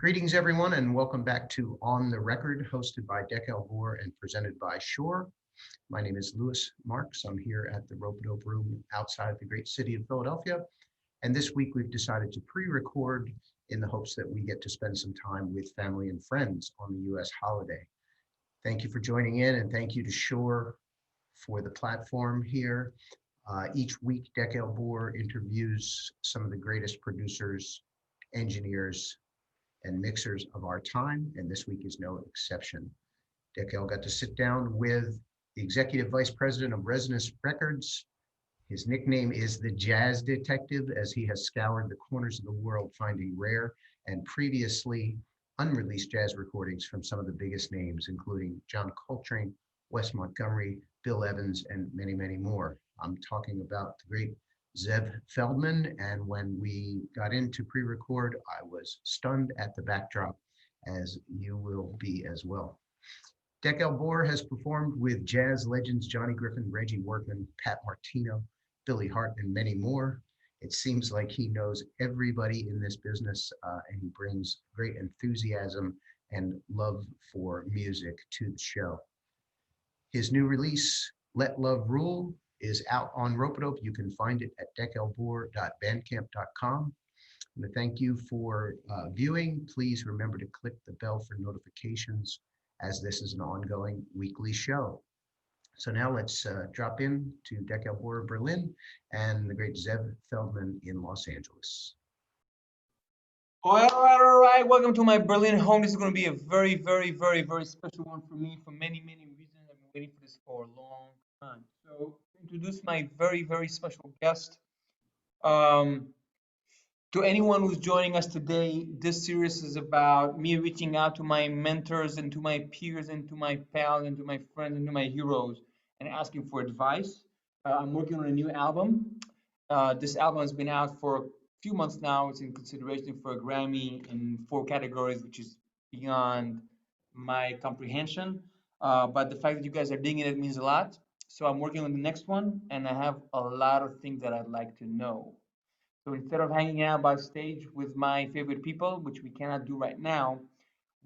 Greetings, everyone, and welcome back to On the Record, hosted by Dekel Bor and presented by Shore. My name is Louis Marks. I'm here at the Ropeadope room outside the great city of Philadelphia. And this week we've decided to pre-record in the hopes that we get to spend some time with family and friends on the US holiday. Thank you for joining in, and thank you to Shore for the platform here. Each week, Dekel Bor interviews some of the greatest producers, engineers, and mixers of our time, and this week is no exception. Dekel got to sit down with the Executive Vice President of Resonance Records. His nickname is the Jazz Detective, as he has scoured the corners of the world finding rare and previously unreleased jazz recordings from some of the biggest names, including John Coltrane, Wes Montgomery, Bill Evans, and many, many more. I'm talking about the great Zev Feldman, and when we got into pre-record, I was stunned at the backdrop, as you will be as well. Dekel Bor has performed with jazz legends Johnny Griffin, Reggie Workman, Pat Martino, Billy Hart, and many more. It seems like he knows everybody in this business, and he brings great enthusiasm and love for music to the show. His new release, Let Love Rule, is out on Ropeadope. You can find it at dekelbor.bandcamp.com. And thank you for viewing. Please remember to click the bell for notifications, as this is an ongoing weekly show. So now let's drop in to Dekel Bor Berlin and the great Zev Feldman in Los Angeles. All right. Welcome to my Berlin home. This is going to be a very, very, very, very special one for me for many, many reasons. I've been waiting for this for a long time. So to introduce my very, very special guest. To anyone who's joining us today, this series is about me reaching out to my mentors and to my peers and to my pals and to my friends and to my heroes and asking for advice. I'm working on a new album. This album has been out for a few months now. It's in consideration for a Grammy in 4 categories, which is beyond my comprehension. But the fact that you guys are digging it means a lot. So I'm working on the next one, and I have a lot of things that I'd like to know. So instead of hanging out backstage with my favorite people, which we cannot do right now,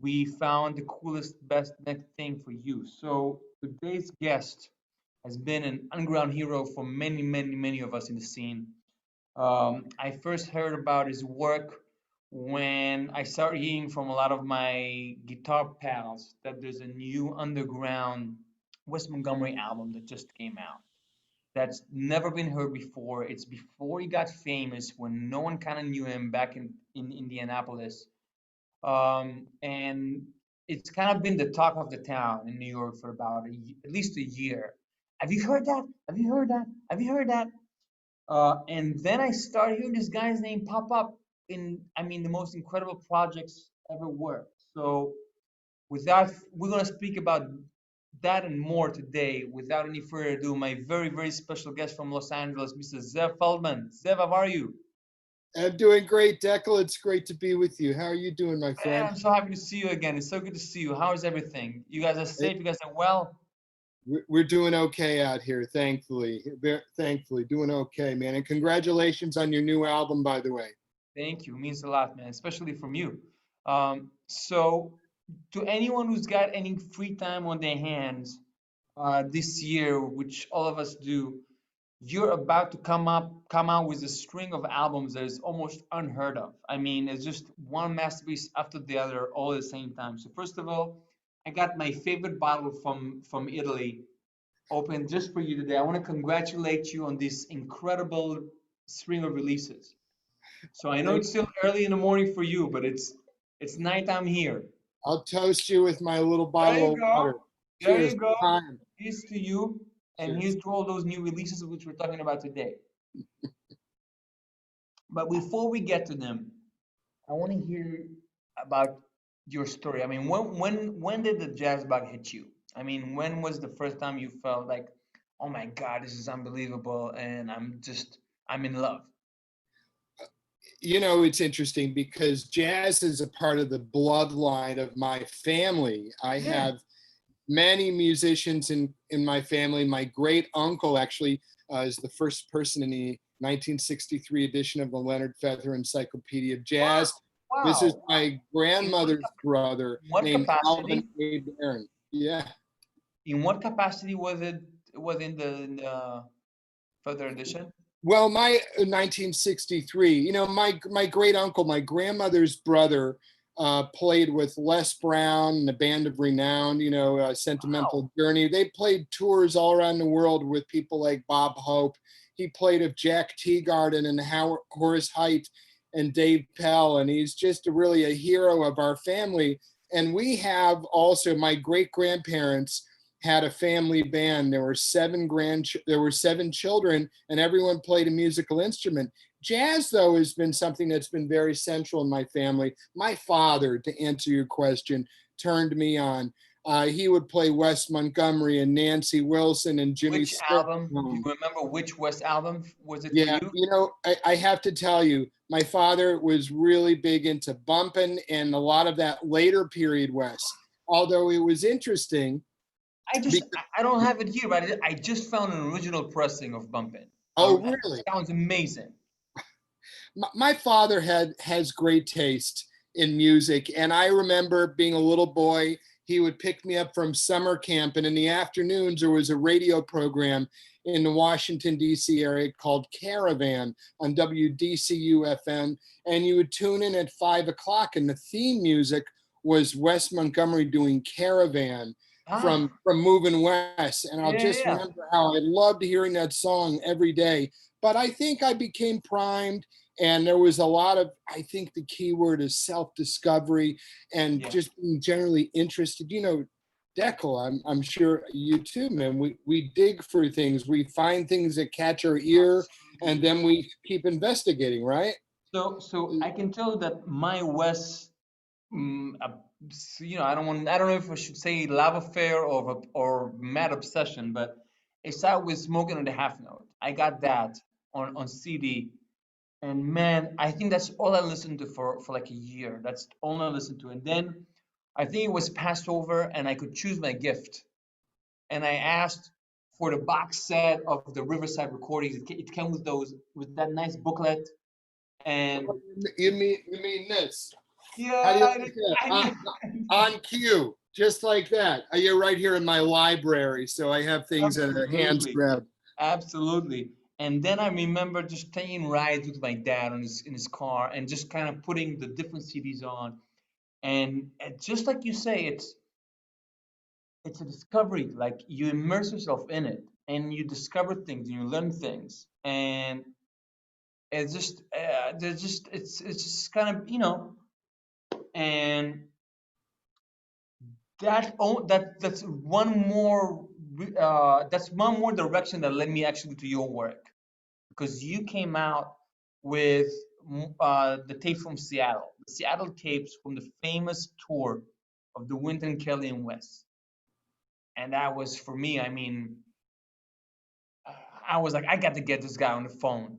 we found the coolest, best next thing for you. So today's guest has been an underground hero for many, many, many of us in the scene. I first heard about his work when I started hearing from a lot of my guitar pals that there's a new underground Wes Montgomery album that just came out that's never been heard before. It's before he got famous, when no one kind of knew him back in Indianapolis. And it's kind of been the talk of the town in New York for about at least a year. Have you heard that? Have you heard that? Have you heard that? And then I started hearing this guy's name pop up in, the most incredible projects ever worked. So we're going to speak about that and more today. Without any further ado, my very, very special guest from Los Angeles, Mr. Zev Feldman. Zev, how are you? I'm doing great, Dekel. It's great to be with you. How are you doing, my friend? Man, I'm so happy to see you again. It's so good to see you. How is everything? You guys are safe? You guys are well? We're doing okay out here, thankfully. Thankfully, doing okay, man. And congratulations on your new album, by the way. Thank you. It means a lot, man, especially from you. So to anyone who's got any free time on their hands this year, which all of us do, you're about to come out with a string of albums that is almost unheard of. It's just one masterpiece after the other all at the same time. So first of all, I got my favorite bottle from Italy open just for you today. I want to congratulate you on this incredible string of releases. So I know it's still early in the morning for you, but it's nighttime here. I'll toast you with my little bottle of water. There Cheers. you go. Time. Here's to you, and Cheers. here's to all those new releases which we're talking about today. But before we get to them, I want to hear about your story. When did the jazz bug hit you? When was the first time you felt like, oh my God, this is unbelievable, and I'm in love? It's interesting because jazz is a part of the bloodline of my family. I have many musicians in my family. My great uncle actually is the first person in the 1963 edition of the Leonard Feather Encyclopedia of Jazz. This is Wow. my grandmother's brother What named Alvin capacity? A. Barron. Yeah. In what capacity was it? Was in the further edition? Well, my 1963, my great uncle, my grandmother's brother, played with Les Brown and the Band of Renown, Wow. Sentimental Journey. They played tours all around the world with people like Bob Hope. He played with Jack Teagarden and Horace Heidt and Dave Pell, and he's just really a hero of our family. And we have also my great grandparents had a family band. There were seven children, and everyone played a musical instrument. Jazz, though, has been something that's been very central in my family. My father, to answer your question, turned me on. He would play Wes Montgomery and Nancy Wilson and Jimmy Which Smith. album? Do you remember which West album was it for Yeah, you? I have to tell you, my father was really big into bumping and a lot of that later period West. Although it was interesting because, I don't have it here, but I just found an original pressing of Bumpin'. oh, It really? sounds amazing. My father has great taste in music, and I remember being a little boy, he would pick me up from summer camp, and in the afternoons there was a radio program in the Washington D.C. area called Caravan on WDCU FM, and you would tune in at 5 o'clock, and the theme music was Wes Montgomery doing Caravan Ah, from Moving West, and I'll yeah, just yeah, remember how I loved hearing that song every day. But I think I became primed, and there was a lot of, I think the key word is self-discovery and yeah. just being generally interested. Dekel, I'm sure you too, man. We dig for things. We find things that catch our ear, and Absolutely. then we keep investigating, right? So I can tell you that my West, I don't know if I should say love affair or mad obsession, but it started with Smoking on the Half Note. I got that on CD. And man, I think that's all I listened to for like a year. That's all I listened to. And then I think it was passed over and I could choose my gift. And I asked for the box set of the Riverside recordings. It came with with that nice booklet. And You mean this? How do yeah, you like that? I did, On cue, just like that. You're right here in my library, so I have things at a hand's absolutely, grab. absolutely. And then I remember just taking rides with my dad on his in his car and just kind of putting the different CDs on. And just like you say, it's a discovery. Like you immerse yourself in it, and you discover things, and you learn things, and it's just there's just it's just kind of and that's one more direction that led me actually to your work because you came out with the tape from Seattle, the Seattle tapes from the famous tour of the Wynton Kelly and West. And that was for me, I mean, I was like, I got to get this guy on the phone.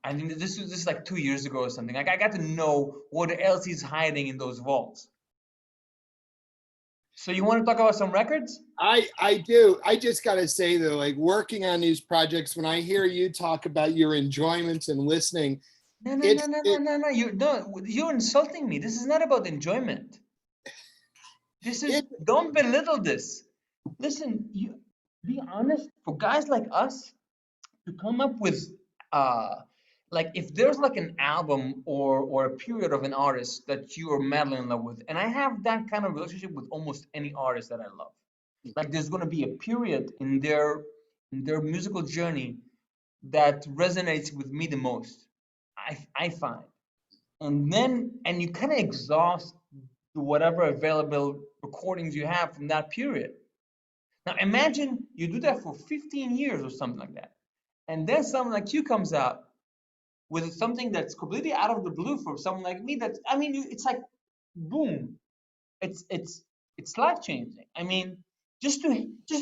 I think this is like 2 years ago or something. Like I got to know what else he's hiding in those vaults. So you want to talk about some records? I do. I just got to say though, like working on these projects, when I hear you talk about your enjoyments and listening, No, no, no, it's no, no, it, no, no. You're insulting me. This is not about enjoyment. This is it don't belittle this. Listen, you be honest. For guys like us to come up with uh like if there's like an album or a period of an artist that you are madly in love with, and I have that kind of relationship with almost any artist that I love. Like there's gonna be a period in their musical journey that resonates with me the most. I find. And you kind of exhaust whatever available recordings you have from that period. Now imagine you do that for 15 years or something like that. And then someone like you comes out with something that's completely out of the blue for someone like me. That's I mean, it's like boom. It's it's it's life changing. I mean, just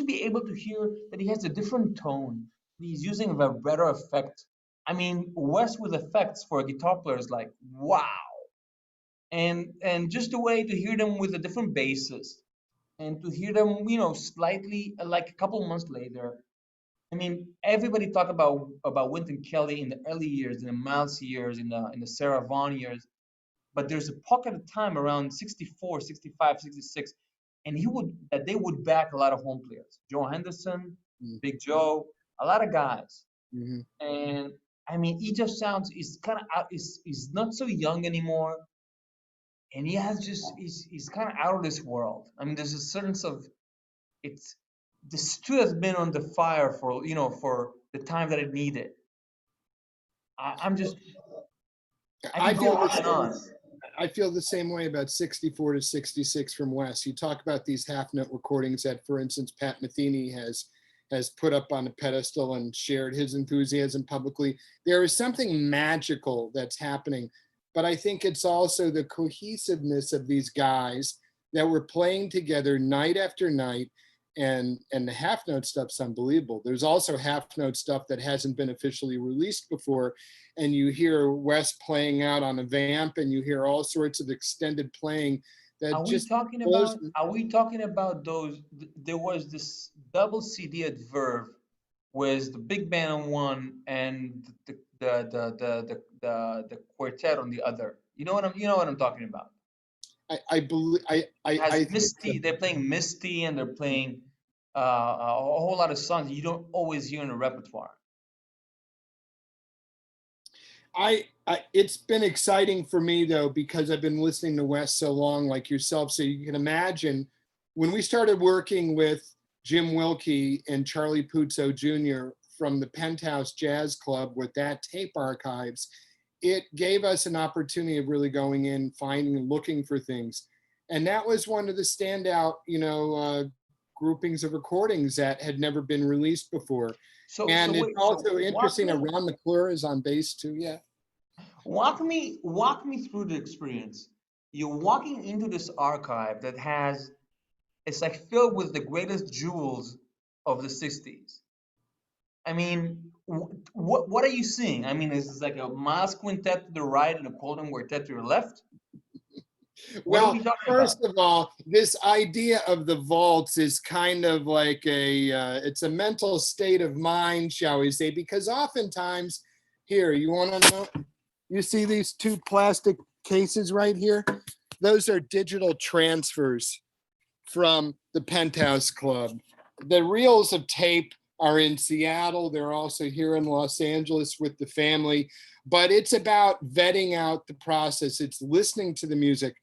be able to hear that he has a different tone. He's using a vibrato effect. I mean, Wes with effects for a guitar player is like wow. And just a way to hear them with a different basis and to hear them, slightly like a couple months later. I mean, everybody talk about Wynton Kelly in the early years, in the Miles years, in the Sarah Vaughan years, but there's a pocket of time around 64, 65, 66, and they would back a lot of home players. Joe Henderson, Mm. Big Joe, a lot of guys. Mhm. And I mean, he just sounds, he's kind of out, he's not so young anymore. And he has just, he's kind of out of this world. I mean, there's a sense of, it's, the stew has been on the fire for, for the time that it needed. I'm just, I I can go feel on the and on. I feel the same way about 64 to 66 from Wes. You talk about these half note recordings that, for instance, Pat Metheny has put up on a pedestal and shared his enthusiasm publicly. There is something magical that's happening, but I think it's also the cohesiveness of these guys that were playing together night after night. And the half note stuff's unbelievable. There's also half note stuff that hasn't been officially released before. And you hear Wes playing out on a vamp, and you hear all sorts of extended playing that Are we just talking blows. about, are we talking about those, there was this double CD at Verve with the big band on one and the quartet on the other. You know what I'm talking about. I believe It has I think so. Misty, they're playing Misty and they're playing a whole lot of songs you don't always hear in the repertoire. It's been exciting for me though, because I've been listening to Wes so long, like yourself. So you can imagine when we started working with Jim Wilkie and Charlie Puzo Jr. from the Penthouse Jazz Club with that tape archives, it gave us an opportunity of really going in, finding and looking for things. And that was one of the standout, groupings of recordings that had never been released before. So And it's wait, so also interesting, Ron McClure is on bass too, yeah. walk me through the experience. You're walking into this archive that has, it's like filled with the greatest jewels of the 60s. I mean, what are you seeing? I mean, is this like a Miles quintet to the right and a Colton quartet to the left? What are we Well, talking about? first of all, this idea of the vaults is kind of like it's a mental state of mind, shall we say, because oftentimes, here, you want to know, you see these two plastic cases right here? Those are digital transfers from the Penthouse Club. The reels of tape are in Seattle. They're also here in Los Angeles with the family, but it's about vetting out the process. It's listening to the music.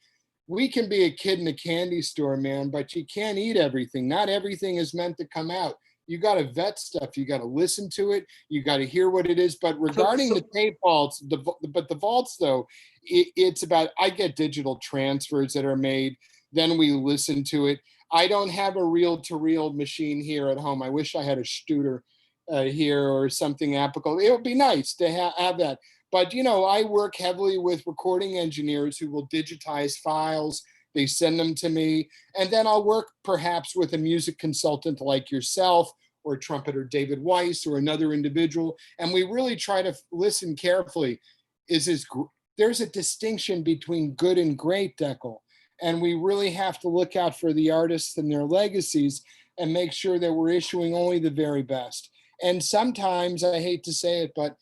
We can be a kid in a candy store, man, but you can't eat everything. Not everything is meant to come out. You got to vet stuff. You got to listen to it. You got to hear what it is. But regarding the tape vaults, but the vaults though, it's about, I get digital transfers that are made. Then we listen to it. I don't have a reel-to-reel machine here at home. I wish I had a Studer here or something applicable. It would be nice to have that. But, I work heavily with recording engineers who will digitize files. They send them to me. And then I'll work perhaps with a music consultant like yourself or trumpeter David Weiss or another individual. And we really try to listen carefully. There's a distinction between good and great, Dekel. And we really have to look out for the artists and their legacies and make sure that we're issuing only the very best. And sometimes, I hate to say it, but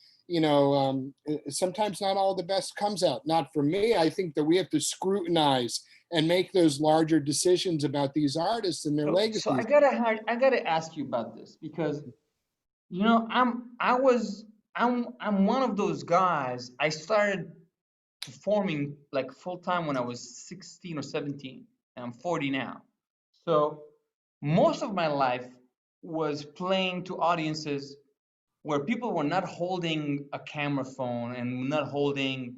sometimes not all the best comes out. Not for me. I think that we have to scrutinize and make those larger decisions about these artists and their legacies. So I gotta ask you about this because I'm one of those guys. I started performing like full time when I was 16 or 17, and I'm 40 now. So most of my life was playing to audiences where people were not holding a camera phone and not holding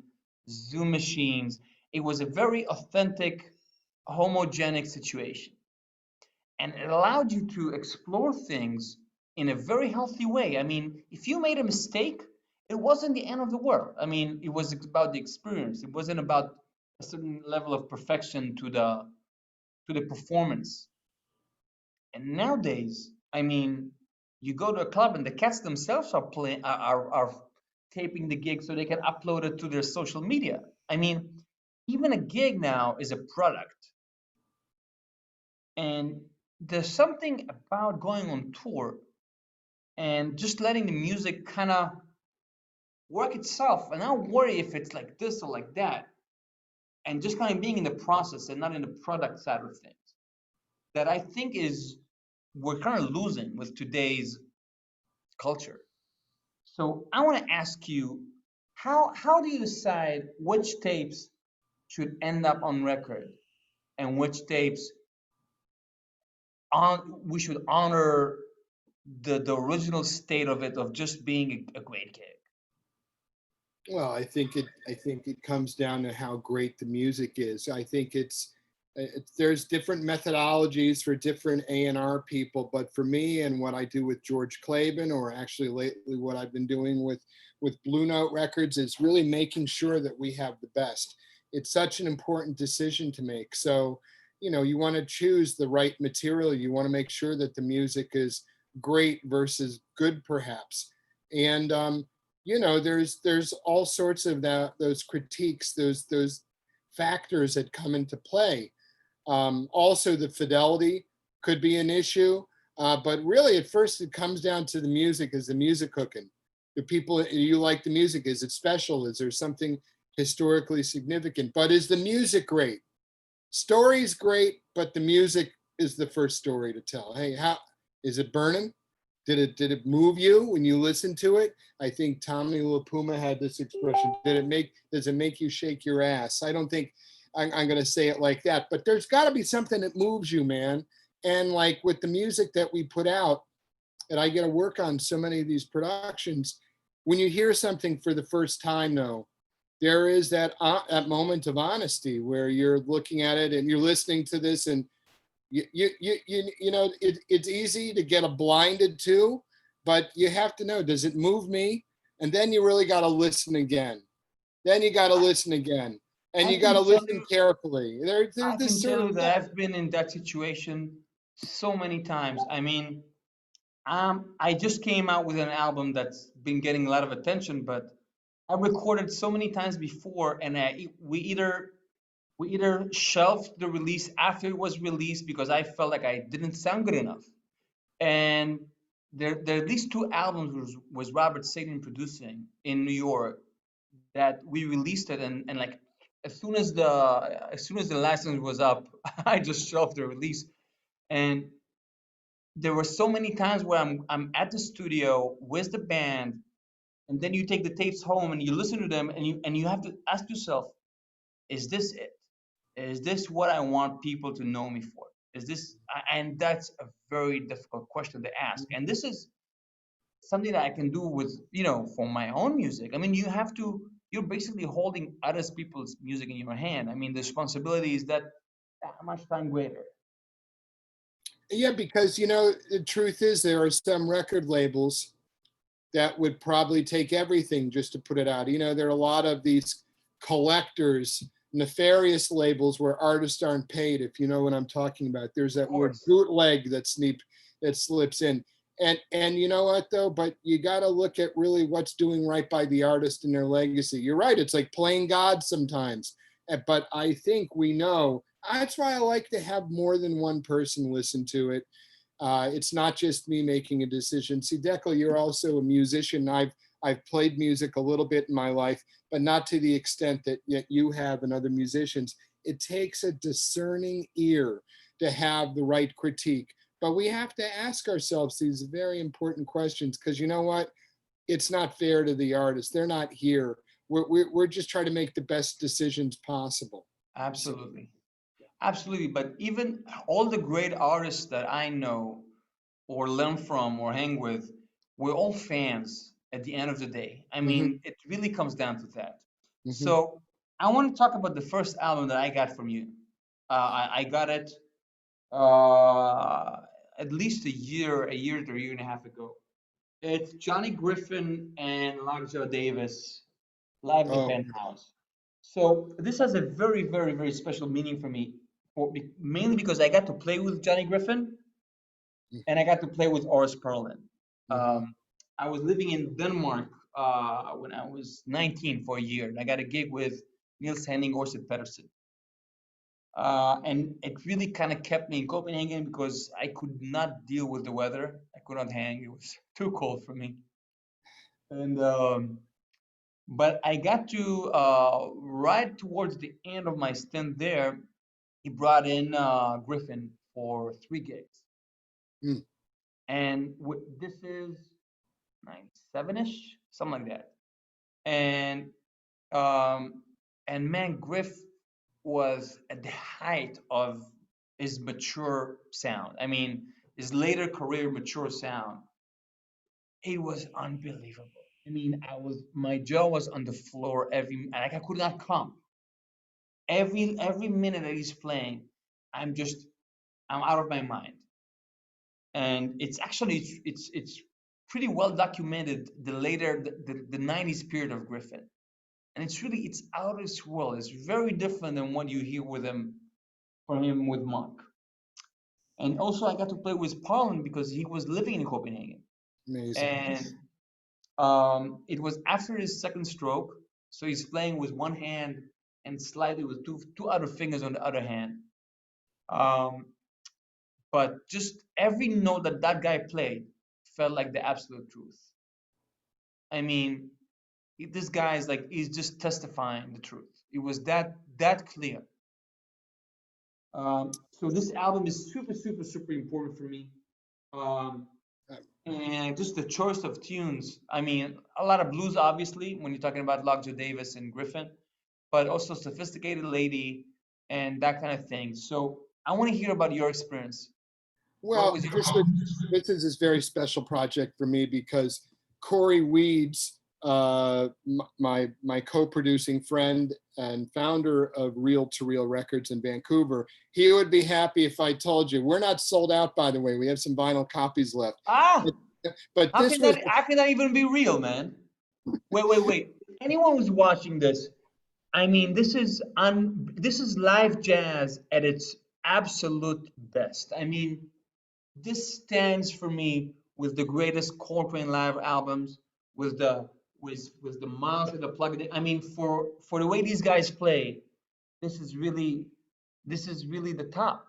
Zoom machines. It was a very authentic, homogenic situation. And it allowed you to explore things in a very healthy way. I mean, if you made a mistake, it wasn't the end of the world. I mean, it was about the experience. It wasn't about a certain level of perfection to the performance. And nowadays, I mean, you go to a club and the cats themselves are playing are taping the gig so they can upload it to their social media. I mean, even a gig now is a product. And there's something about going on tour and just letting the music kind of work itself and not worry if it's like this or like that. and just kind of being in the process and not in the product side of things, that I think is we're kind of losing with today's culture. So I want to ask you, how do you decide which tapes should end up on record and which tapes we should honor the original state of it, of just being a great gig? Well, I think it comes down to how great the music is. I think there's different methodologies for different A&R people, but for me and what I do with George Claben, or actually lately what I've been doing with Blue Note Records, is really making sure that we have the best. It's such an important decision to make. So, you want to choose the right material. You want to make sure that the music is great versus good, perhaps. And there's all sorts of those critiques, those factors that come into play. Also, the fidelity could be an issue, but really, at first, it comes down to the music. Is the music cooking? Do you like the music? Is it special? Is there something historically significant? But is the music great? Story's great, but the music is the first story to tell. Hey, how is it burning? Did it move you when you listen to it? I think Tommy LaPuma had this expression. Does it make you shake your ass? I don't think I'm going to say it like that, but there's got to be something that moves you, man. And like with the music that we put out, and I get to work on so many of these productions, when you hear something for the first time, though, there is that moment of honesty where you're looking at it and you're listening to this, and it's easy to get blinded to, but you have to know, does it move me? And then you really got to listen again. Then you got to listen again, and you got to listen carefully. I can tell you that I've been in that situation so many times. I mean, I just came out with an album that's been getting a lot of attention, but I recorded so many times before, and we either shelved the release after it was released because I felt like I didn't sound good enough. And there are these two albums was Robert Sagan producing in New York that we released it, and like as soon as the license was up, I just shelved the release. And there were so many times where I'm at the studio with the band, and then you take the tapes home and you listen to them, and you have to ask yourself, is this it? Is this what I want people to know me for? Is this, and that's a very difficult question to ask. And this is something that I can do with, for my own music. I mean, you're basically holding other people's music in your hand. I mean, the responsibility is that much time greater. Yeah, because the truth is there are some record labels that would probably take everything just to put it out. There are a lot of these collectors, nefarious labels where artists aren't paid, if you know what I'm talking about. There's that word bootleg that slips in. And you know what though, but you got to look at really what's doing right by the artist and their legacy. You're right, it's like playing God sometimes. But I think we know, that's why I like to have more than one person listen to it. It's not just me making a decision. See, Dekel, you're also a musician. I've played music a little bit in my life, but not to the extent that yet you have and other musicians. It takes a discerning ear to have the right critique. But we have to ask ourselves these very important questions, because you know what? It's not fair to the artists. They're not here. We're just trying to make the best decisions possible. Absolutely. Absolutely. But even all the great artists that I know or learn from or hang with, we're all fans at the end of the day. I mean, it really comes down to that. So I want to talk about the first album that I got from you. I got it at least a year to a year and a half ago. It's Johnny Griffin and Lockjaw Davis live at the Penthouse. So this has a very, very, very special meaning for me, mainly because I got to play with Johnny Griffin and I got to play with Oris Perlin. I was living in Denmark when I was 19 for a year, and I got a gig with Niels Henning Orsted Pedersen. And it really kind of kept me in Copenhagen because I could not deal with the weather. I could not hang. It was too cold for me. And But I got to right towards the end of my stint there, he brought in Griffin for 3 gigs. Mm. And this is 97-ish, something like that. And um, and man, Griff was at the height of his mature sound. I mean, his later career mature sound. It was unbelievable. I mean, my jaw was on the floor like I could not come. Every minute that he's playing, I'm out of my mind. And it's actually it's pretty well documented the 90s period of Griffin. And it's out of this world. It's very different than what you hear from him with Monk. And also I got to play with Parlin because he was living in Copenhagen. Amazing. And it was after his second stroke, so he's playing with one hand and slightly with two other fingers on the other hand. But just every note that guy played felt like the absolute truth. I mean, this guy is like he's just testifying the truth. It was that clear. So this album is super super super important for me. Um, and just the choice of tunes. I mean, a lot of blues, obviously, when you're talking about Lockjaw Davis and Griffin, but also Sophisticated Lady and that kind of thing. So I want to hear about your experience. Well, this is this very special project for me because Corey Weeds, my co-producing friend and founder of Reel to Reel Records in Vancouver, he would be happy if I told you we're not sold out. By the way, we have some vinyl copies left. But how can that even be real, man? Wait. Anyone who's watching this, I mean, this is live jazz at its absolute best. I mean, this stands for me with the greatest Coltrane live albums, with the miles of the plug in. I mean, for the way these guys play, this is really the top.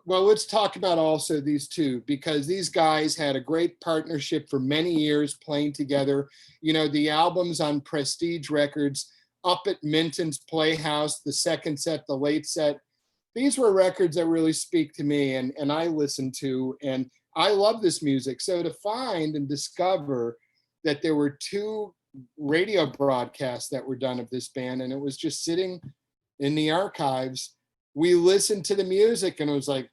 Well, let's talk about also these two, because these guys had a great partnership for many years playing together. You know, the albums on Prestige Records, Up at Minton's Playhouse, the second set, the late set, these were records that really speak to me and I listen to, and I love this music. So to find and discover that there were 2 radio broadcasts that were done of this band, and it was just sitting in the archives, we listened to the music and it was like,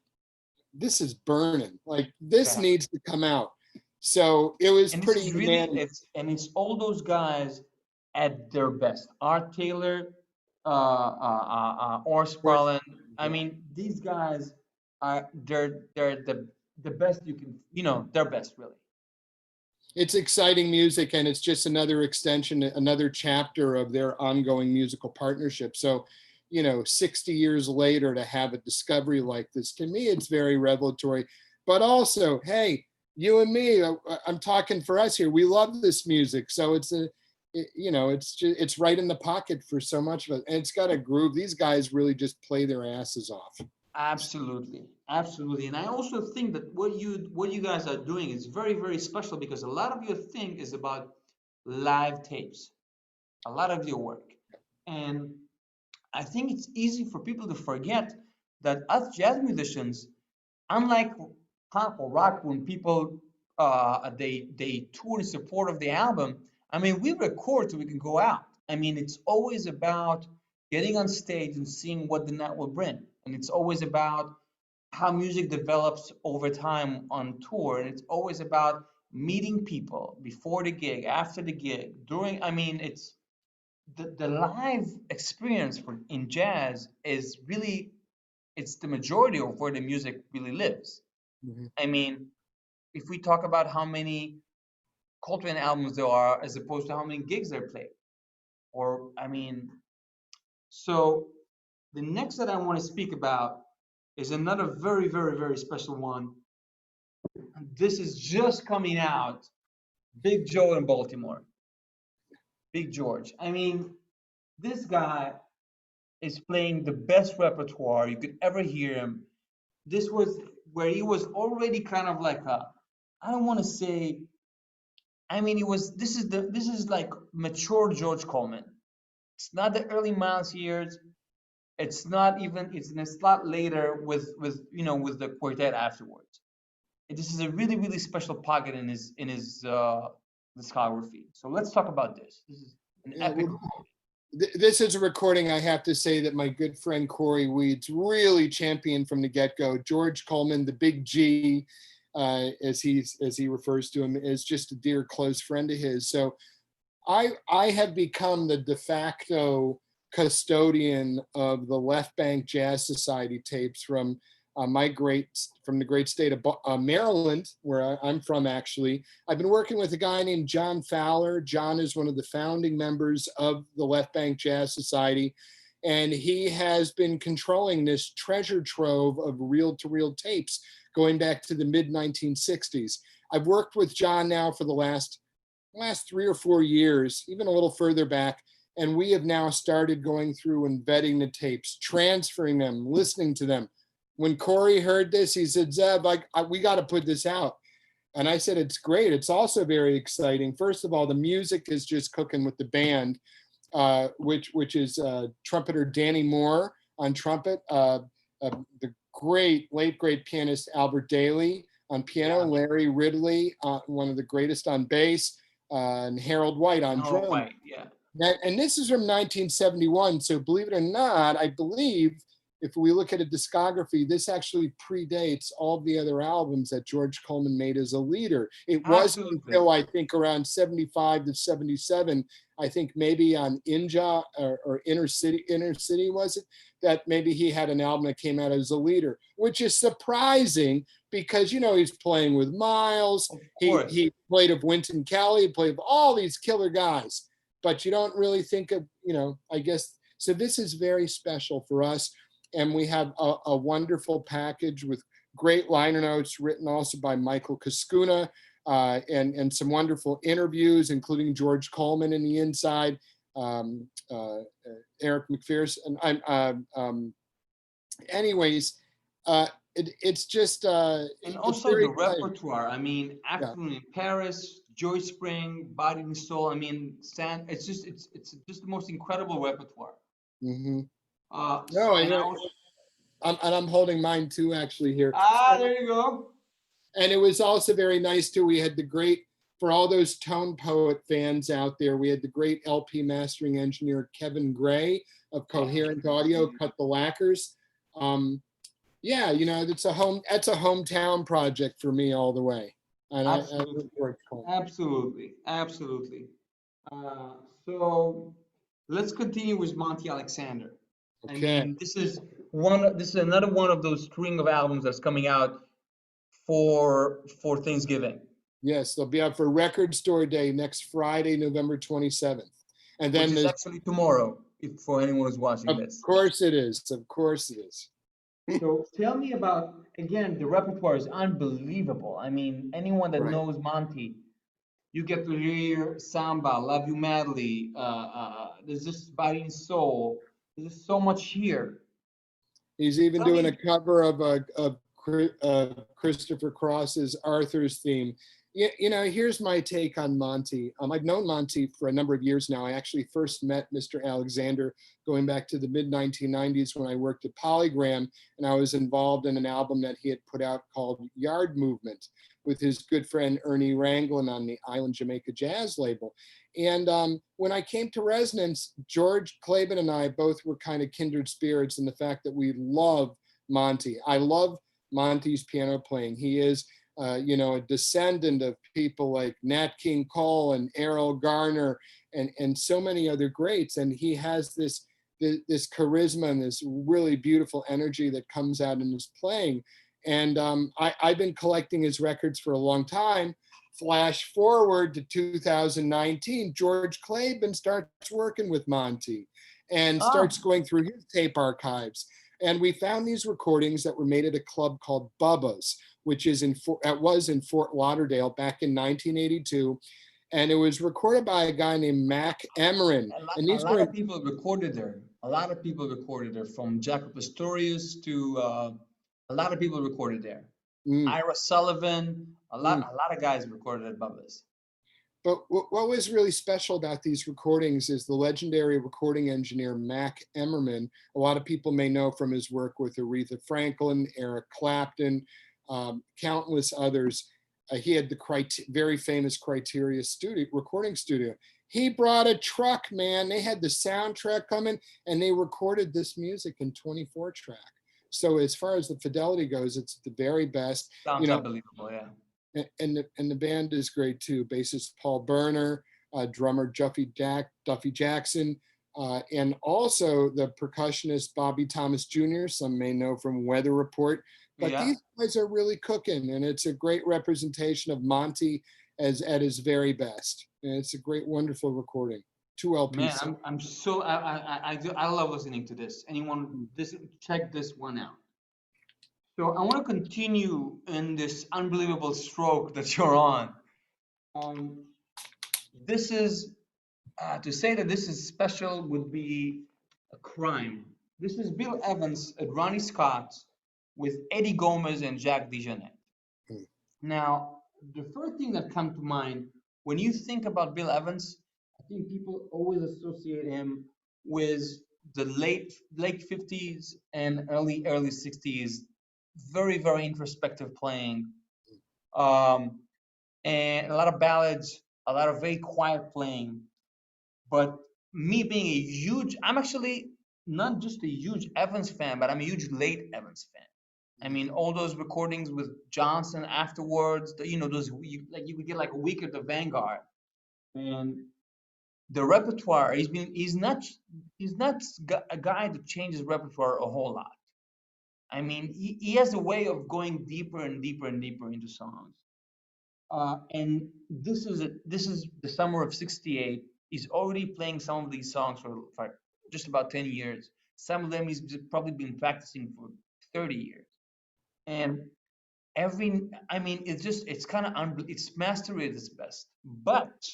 this is burning. Like, this needs to come out. So it was pretty unanimous. It's all those guys at their best. Art Taylor, Ors Sparlin. I mean, these guys they're the best you can, they're best really. It's exciting music, and it's just another extension, another chapter of their ongoing musical partnership. So, 60 years later to have a discovery like this, to me, it's very revelatory. But also, hey, you and me, I'm talking for us here. We love this music, so it's it's right in the pocket for so much of it, and it's got a groove. These guys really just play their asses off. Absolutely, and I also think that what you guys are doing is very very special, because a lot of your thing is about live tapes, a lot of your work, and I think it's easy for people to forget that us jazz musicians, unlike pop or rock, when people they tour in support of the album, I mean, we record so we can go out. I mean, it's always about getting on stage and seeing what the night will bring, and it's always about how music develops over time on tour, and it's always about meeting people before the gig, after the gig, during. I mean, it's the live experience in jazz is really, it's the majority of where the music really lives. Mhm. I mean, if we talk about how many Coltrane albums there are as opposed to how many gigs they're played, or I mean, so the next that I want to speak about is another very very very special one. This is just coming out, Big Joe in Baltimore, Big George. I mean, this guy is playing the best repertoire you could ever hear him. This was where he was already kind of like I don't want to say I mean, this is like mature George Coleman. It's not the early Miles years. It's not even, it's in a slot later with with the quartet afterwards. This is a really, really special pocket in his discography. So let's talk about this. This is an Yeah, epic well, recording. this is a recording I have to say that my good friend Corey Weeds really championed from the get-go. George Coleman, the Big G, as he refers to him, is just a dear close friend of his. So I have become the de facto custodian of the Left Bank Jazz Society tapes from from the great state of Maryland, where I'm from. Actually, I've been working with a guy named John Fowler. John is one of the founding members of the Left Bank Jazz Society, and he has been controlling this treasure trove of reel-to-reel tapes going back to the mid 1960s. I've worked with John now for the last 3 or 4 years, even a little further back. And we have now started going through and vetting the tapes, transferring them, listening to them. When Corey heard this, he said, Zev, we got to put this out. And I said, it's great. It's also very exciting. First of all, the music is just cooking with the band, which is trumpeter Danny Moore on trumpet, the late great pianist Albert Daly on piano, Yeah. Larry Ridley, one of the greatest on bass, and Harold White on Oh, drum. right, yeah. And this is from 1971. So believe it or not, I believe if we look at a discography, this actually predates all the other albums that George Coleman made as a leader. It wasn't Absolutely. until I think around 75 to 77, I think maybe on Inja or Inner City was it, that maybe he had an album that came out as a leader, which is surprising because, he's playing with Miles. Of course. He played with Wynton Kelly, he played with all these killer guys, but you don't really think of, I guess, so this is very special for us. And we have a wonderful package with great liner notes written also by Michael Kaskuna, and some wonderful interviews, including George Coleman in the inside, Eric McPherson. Anyways, it's just And it's also very the exciting. repertoire. I mean, Afternoon in Paris, Joy Spring, Body and Soul. I mean, it's just the most incredible repertoire. Mm-hmm. So, No, and I also, I'm holding mine too, actually here. there you go. And it was also very nice too. We had for all those Tone Poet fans out there, we had the great LP mastering engineer Kevin Gray of Coherent Audio cut the lacquers. Yeah, that's a hometown project for me all the way. And Absolutely. So let's continue with Monty Alexander. I Okay. mean, this is another one of those string of albums that's coming out for Thanksgiving. Yes, they'll be out for Record Store Day next Friday, November 27th. And then which is actually tomorrow, if for anyone who's watching this. Of course it is. Of course it is. So tell me about, again, the repertoire is unbelievable. I mean, anyone that knows Monty, you get to hear Samba, Love You Madly, there's just Body and Soul. There's just so much here. He's even doing a cover of Christopher Cross's Arthur's Theme. Here's my take on Monty. I've known Monty for a number of years now. I actually first met Mr. Alexander going back to the mid 1990s when I worked at Polygram, and I was involved in an album that he had put out called Yard Movement with his good friend Ernie Ranglin on the Island Jamaica Jazz label. And when I came to Resonance, George Claben and I both were kind of kindred spirits in the fact that we love Monty. I love Monty's piano playing. He is a descendant of people like Nat King Cole and Errol Garner and so many other greats. And he has this charisma and this really beautiful energy that comes out in his playing. And I've been collecting his records for a long time. Flash forward to 2019, George Claben starts working with Monty and starts going through his tape archives. And we found these recordings that were made at a club called Bubba's, which was in Fort Lauderdale back in 1982. And it was recorded by a guy named Mac Emerin. A lot of people recorded there. A lot of people recorded there, from Jaco Pastorius to a lot of people recorded there. Ira Sullivan, a lot of guys recorded at Bubba's. But what was really special about these recordings is the legendary recording engineer, Mac Emmerman. A lot of people may know from his work with Aretha Franklin, Eric Clapton, countless others. He had the very famous Criteria recording studio. He brought a truck, man. They had the soundtrack coming and they recorded this music in 24 track. So as far as the fidelity goes, it's the very best. Sounds unbelievable, yeah. And the band is great too. Bassist Paul Berner, drummer Duffy Jackson, and also the percussionist Bobby Thomas Jr., some may know from Weather Report. But these guys are really cooking, and it's a great representation of Monty at his very best. And it's a great, wonderful recording. 2 LPs. Man, I'm so I love listening to this. Check this one out. So I want to continue in this unbelievable stroke that you're on. This is to say that this is special would be a crime. This is Bill Evans and Ronnie Scott with Eddie Gomez and Jack DeJohnette. Now, the first thing that comes to mind when you think about Bill Evans, I think people always associate him with the late 50s and early 60s. Very, very introspective playing, and a lot of ballads, a lot of very quiet playing. But me being I'm actually not just a huge Evans fan, but I'm a huge late Evans fan. I mean, all those recordings with Johnson afterwards, those you could get like a week at the Vanguard, and the repertoire. He's not a guy that changes repertoire a whole lot. I mean, he has a way of going deeper and deeper and deeper into songs. And this is the summer of '68. He's already playing some of these songs for just about 10 years. Some of them he's probably been practicing for 30 years. And it's kind of it's mastery at its best. But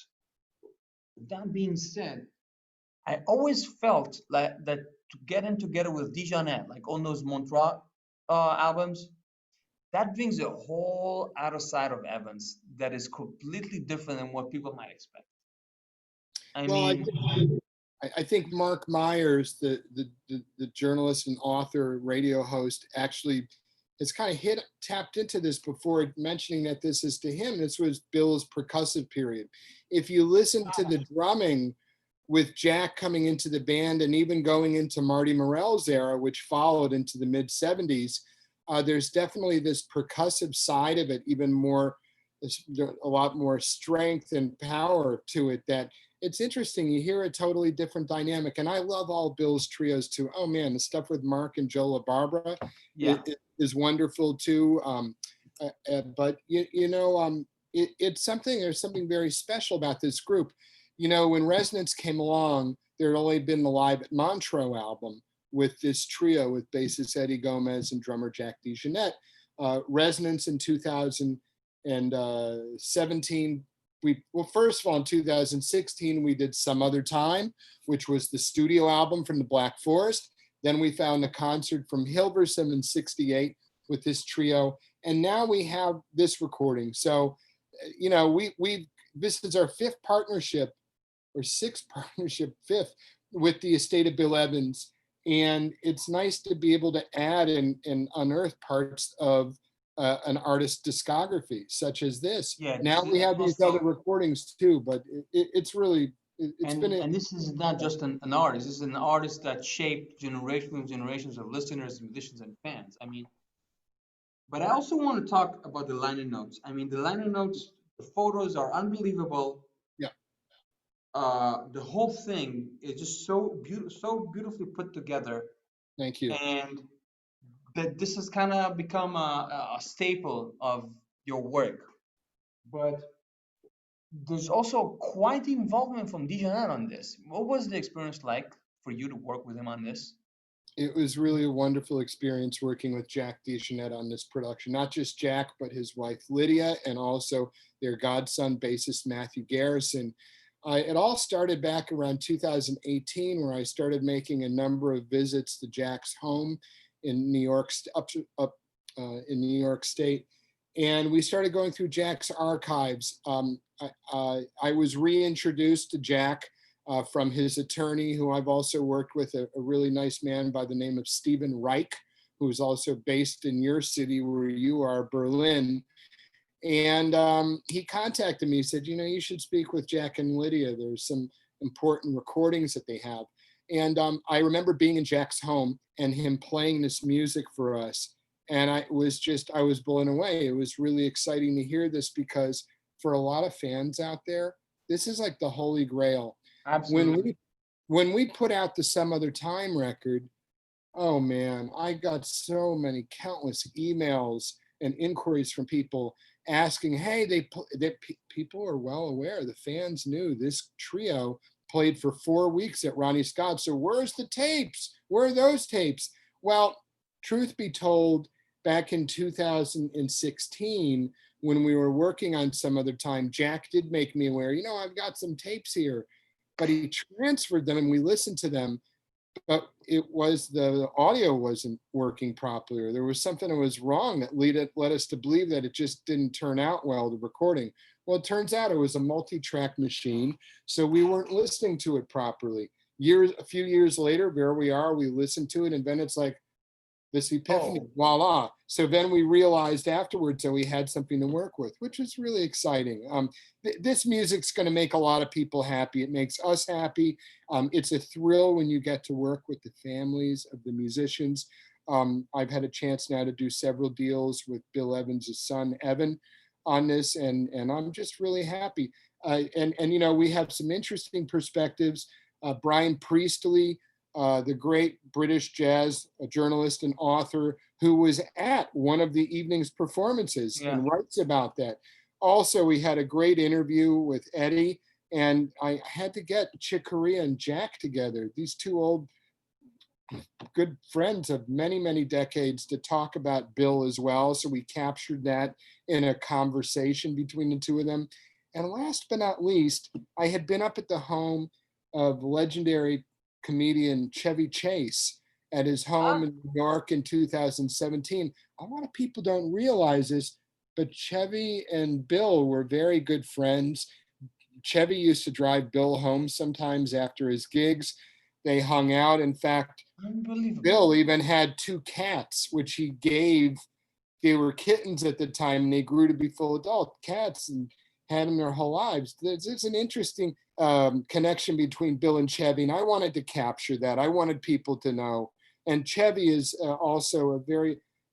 that being said, I always felt like that to get in together with DeJohnette, like on those Montreux albums, that brings a whole other side of Evans that is completely different than what people might expect. I think Mark Myers, the journalist and author, radio host, actually has kind of tapped into this before, mentioning that this is to him. This was Bill's percussive period. If you listen to the drumming with Jack coming into the band and even going into Marty Morell's era, which followed into the mid '70s, there's definitely this percussive side of it, even more, a lot more strength and power to it, that it's interesting. You hear a totally different dynamic. And I love all Bill's trios too. Oh man, the stuff with Mark and Joe LaBarbera is wonderful too. But it's something, there's something very special about this group. When Resonance came along, there had only been the Live at Montreux album with this trio with bassist Eddie Gomez and drummer Jack DeJohnette. Resonance in 2017, first of all, in 2016, we did Some Other Time, which was the studio album from the Black Forest. Then we found the concert from Hilversum in '68 with this trio. And now we have this recording. So, this is our fifth partnership with the estate of Bill Evans. And it's nice to be able to add and unearth parts of an artist's discography, such as this. Now we have these other recordings too, but it's really, and this is not just an artist. This is an artist that shaped generations and generations of listeners, musicians, and fans. But I also want to talk about the liner notes. The liner notes, the photos are unbelievable. Yeah. The whole thing is just so beautifully put together. Thank you. And that this has kind of become a staple of your work. But there's also quite involvement from DeJohnette on this. What was the experience like for you to work with him on this? It was really a wonderful experience working with Jack DeJohnette on this production. Not just Jack, but his wife Lydia, and also their godson bassist Matthew Garrison. It all started back around 2018, where I started making a number of visits to Jack's home in New York, in New York State, And we started going through Jack's archives. I was reintroduced to Jack from his attorney, who I've also worked with, a really nice man by the name of Stephen Reich, who's also based in your city where you are, Berlin. And he contacted me, he said, you know, you should speak with Jack and Lydia. There's some important recordings that they have. And I remember being in Jack's home and him playing this music for us. And I was blown away. It was really exciting to hear this, because for a lot of fans out there, this is like the holy grail. Absolutely. When we put out the Some Other Time record, oh man, I got so many countless emails and inquiries from people asking, hey, people are well aware, the fans knew this trio played for 4 weeks at Ronnie Scott. So where's the tapes? Where are those tapes? Well, truth be told, back in 2016, when we were working on Some Other Time, Jack did make me aware, you know, I've got some tapes here, but he transferred them and we listened to them, but the audio wasn't working properly, or there was something that was wrong that led us to believe that it just didn't turn out well, the recording. Well, it turns out it was a multi-track machine, so we weren't listening to it properly. A few years later, there we are, we listened to it, and then it's like this epiphany, voila. So then we realized afterwards that we had something to work with, which is really exciting. This music's going to make a lot of people happy. It makes us happy. It's a thrill when you get to work with the families of the musicians. I've had a chance now to do several deals with Bill Evans' son, Evan, on this, and I'm just really happy. And you know, we have some interesting perspectives. Brian Priestley, the great British jazz journalist and author, who was at one of the evening's performances and writes about that. Also, we had a great interview with Eddie, and I had to get Chick Corea and Jack together, these two old good friends of many, many decades, to talk about Bill as well. So we captured that in a conversation between the two of them. And last but not least, I had been up at the home of legendary comedian Chevy Chase at his home in New York in 2017. A lot of people don't realize this, but Chevy and Bill were very good friends. Chevy used to drive Bill home sometimes after his gigs. They hung out. In fact, Bill even had 2 cats, which he gave. They were kittens at the time, and they grew to be full adult cats and had them their whole lives. There's an interesting connection between Bill and Chevy, and I wanted to capture that. I wanted people to know. And Chevy is also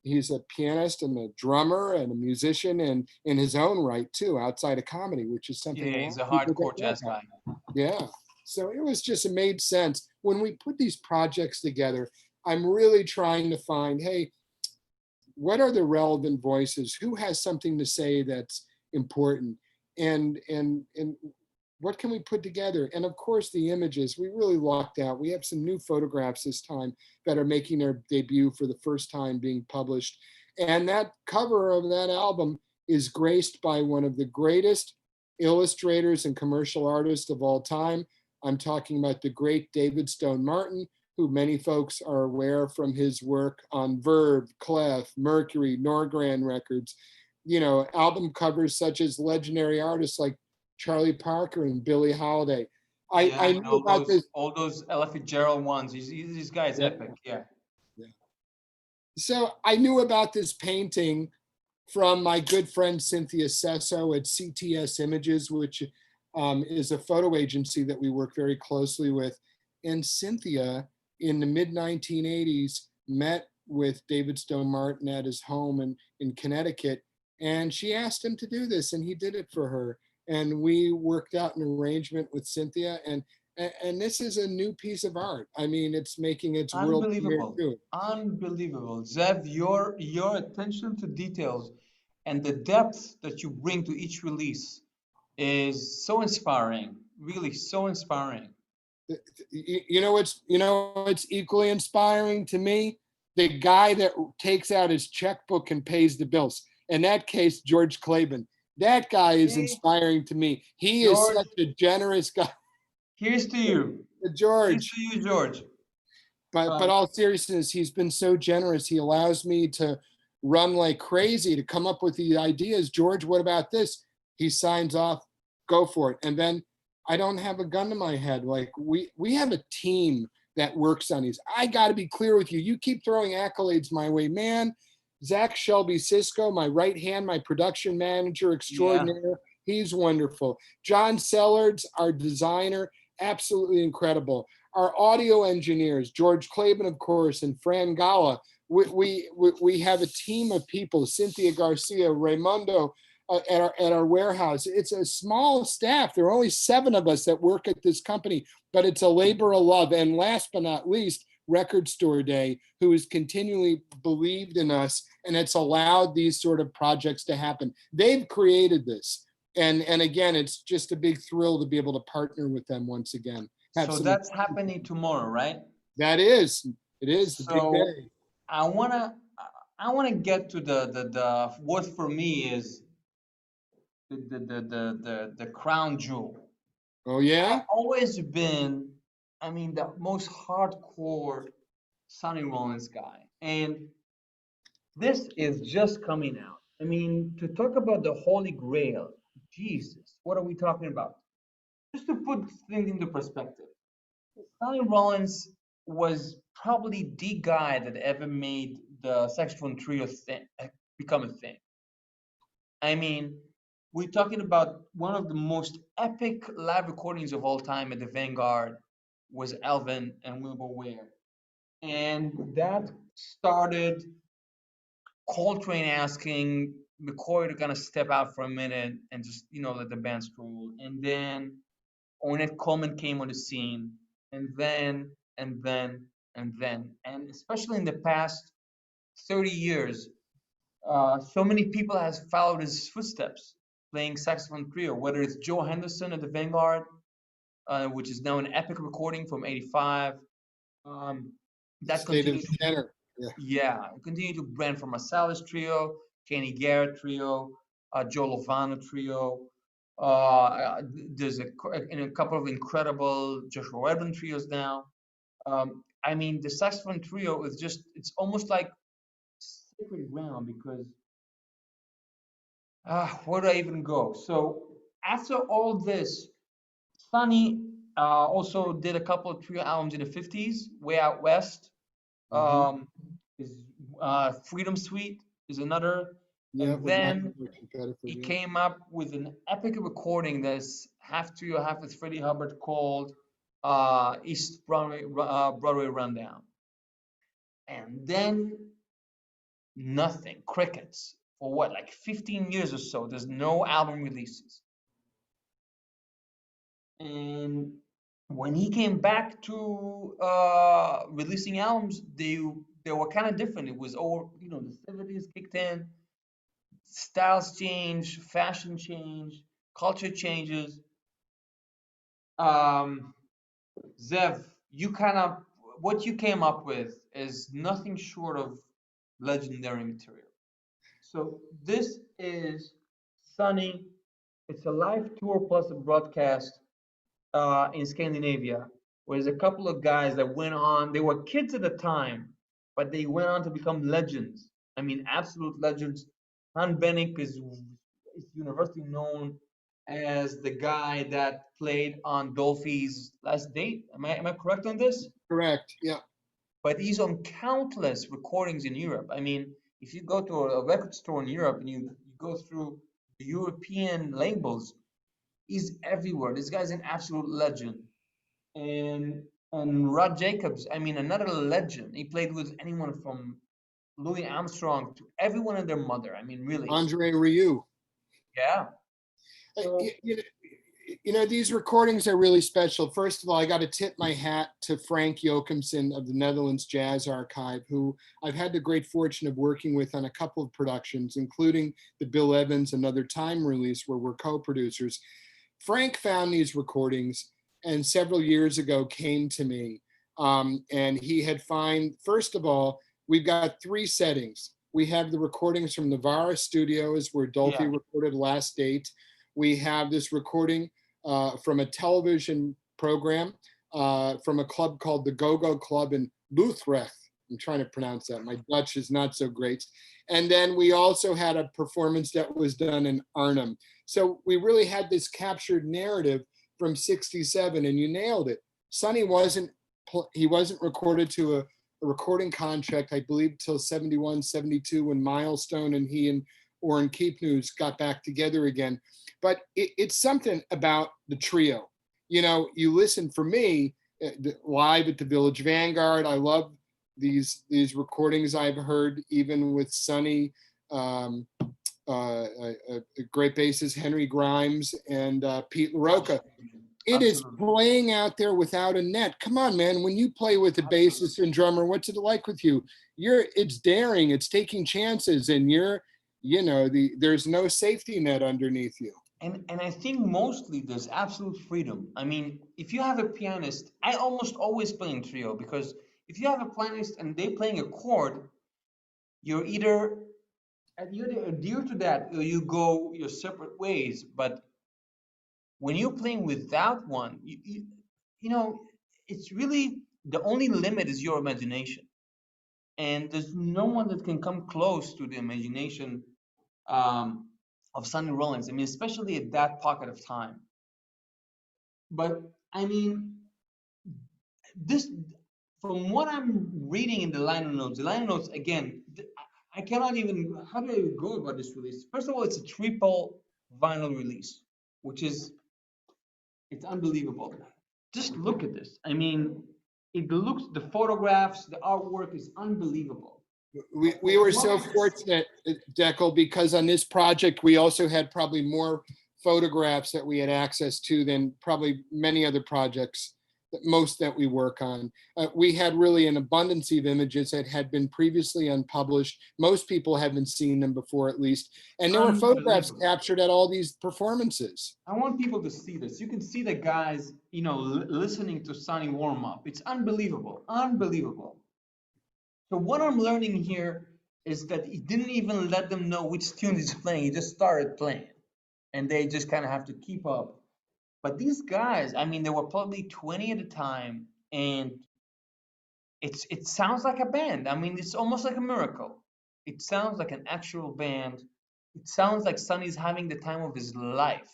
he's a pianist and a drummer and a musician, and in his own right too, outside of comedy, which is something. Yeah, he's a hardcore jazz guy. Yeah. So it made sense. When we put these projects together, I'm really trying to find, hey, what are the relevant voices? Who has something to say that's important? And what can we put together? And of course, the images, we really lucked out. We have some new photographs this time that are making their debut for the first time being published. And that cover of that album is graced by one of the greatest illustrators and commercial artists of all time. I'm talking about the great David Stone Martin, who many folks are aware from his work on Verve, Clef, Mercury, Norgran Records. You know, album covers such as legendary artists like Charlie Parker and Billie Holiday. I knew about this. All those Ella Fitzgerald ones. This guy's epic. Yeah. So I knew about this painting from my good friend Cynthia Sesso at CTS Images, which is a photo agency that we work very closely with. And Cynthia, in the mid-1980s, met with David Stone Martin at his home in Connecticut, and she asked him to do this, and he did it for her. And we worked out an arrangement with Cynthia, and this is a new piece of art. I mean, it's making its world premiere too. Unbelievable. Zev, your attention to details and the depth that you bring to each release is so inspiring, really so inspiring. You know what's equally inspiring to me? The guy that takes out his checkbook and pays the bills. In that case, George Claiborne. That guy is inspiring to me. He is such a generous guy. Here's to you. George. Here's to you, George. But all seriousness, he's been so generous. He allows me to run like crazy to come up with the ideas. George, what about this? He signs off, go for it. And then I don't have a gun to my head. Like we have a team that works on these. I got to be clear with you. You keep throwing accolades my way, man. Zach Shelby Cisco, my right hand, my production manager extraordinaire. He's wonderful. John Sellards, our designer, absolutely incredible. Our audio engineers, George Claben, of course, and Fran Gala. We have a team of people, Cynthia Garcia, Raimundo, at our warehouse. It's a small staff. There are only 7 of us that work at this company, but it's a labor of love. And last but not least, Record Store Day, who has continually believed in us, and it's allowed these sort of projects to happen. They've created this. And again, it's just a big thrill to be able to partner with them once again. So that's happening tomorrow, right? It is the So big day. I wanna get to the what for me is the crown jewel. Oh yeah? I've always been, I mean, the most hardcore Sonny Rollins guy, and this is just coming out. I mean, to talk about the Holy Grail, Jesus, what are we talking about? Just to put things into perspective, Sonny Rollins was probably the guy that ever made the saxophone trio become a thing. I mean, we're talking about one of the most epic live recordings of all time at the Vanguard was Alvin and Wilbur Ware. And that started Coltrane asking McCoy to kind of step out for a minute and just, let the band stroll. And then Ornette Coleman came on the scene, and then, and then, and then. And especially in the past 30 years, so many people has followed his footsteps, playing saxophone trio, whether it's Joe Henderson at the Vanguard, which is now an epic recording from '85. That State of continued, tenor. it continued to brand from Marsalis trio, Kenny Garrett trio, Joe Lovano trio. There's a couple of incredible Joshua Redman trios now. I mean, the saxophone trio is it's almost like sacred ground because where do I even go? So after all this, Sonny also did a couple of trio albums in the 50s, Way Out West. Is Freedom Suite is another. Yeah, And then he came up with an epic recording that's half trio, half with Freddie Hubbard called East Broadway Rundown. And then nothing, crickets, for what, like 15 years or so. There's no album releases. And when he came back to releasing albums, they were kind of different. It was all, the 70s kicked in, styles change, fashion change, culture changes. Zev, what you came up with is nothing short of legendary material. So this is Sonny. It's a live tour plus a broadcast in Scandinavia, where there's a couple of guys that went on. They were kids at the time, but they went on to become legends. I mean, absolute legends. Han Bennick is universally known as the guy that played on Dolphy's Last Date. Am I correct on this? Correct. Yeah. But he's on countless recordings in Europe. I mean, if you go to a record store in Europe and you go through the European labels, he's everywhere. This guy's an absolute legend. And Rod Jacobs, I mean, another legend. He played with anyone from Louis Armstrong to everyone and their mother. I mean, really. Andre Rieu. Yeah. So, these recordings are really special. First of all, I got to tip my hat to Frank Jochimsen of the Netherlands Jazz Archive, who I've had the great fortune of working with on a couple of productions, including the Bill Evans Another Time release, where we're co-producers. Frank found these recordings and several years ago came to me. And he had first of all, we've got 3 settings. We have the recordings from the Vara Studios where Dolphy recorded Last Date. We have this recording from a television program from a club called the Go-Go Club in Utrecht, I'm trying to pronounce that. My Dutch is not so great. And then we also had a performance that was done in Arnhem. So we really had this captured narrative from 67, and you nailed it. Sonny wasn't recorded to a recording contract, I believe, till 71, 72, when Milestone and he and Orrin Keepnews got back together again. But it's something about the trio. You know, you listen, for me, live at the Village Vanguard, I love these recordings I've heard, even with Sonny, great bassist Henry Grimes and Pete LaRocca. It is playing out there without a net. Come on, man. When you play with a bassist and drummer, what's it like with you? It's daring, it's taking chances, and there's no safety net underneath you. And I think mostly there's absolute freedom. I mean, if you have a pianist, I almost always play in trio, because if you have a pianist and they're playing a chord, you're either adhere to that or you go your separate ways. But when you're playing without one, you know, it's really, the only limit is your imagination. And there's no one that can come close to the imagination of Sonny Rollins. I mean, especially at that pocket of time. But I mean, this, from what I'm reading in the liner notes, again, I cannot even, how do I go about this release? First of all, it's a triple vinyl release, which is, it's unbelievable. Just look at this. I mean, it looks, the photographs, the artwork is unbelievable. We were so fortunate, Dekel, because on this project, we also had probably more photographs that we had access to than probably many other projects, most that we work on. We had really an abundance of images that had been previously unpublished. Most people haven't seen them before, at least. And there were photographs captured at all these performances. I want people to see this. You can see the guys, you know, listening to Sonny warm up. It's unbelievable, unbelievable. So what I'm learning here is that he didn't even let them know which tune he's playing. He just started playing, and they just kind of have to keep up. But these guys, I mean, there were probably 20 at a time, and it sounds like a band. I mean, it's almost like a miracle. It sounds like an actual band. It sounds like Sonny's having the time of his life.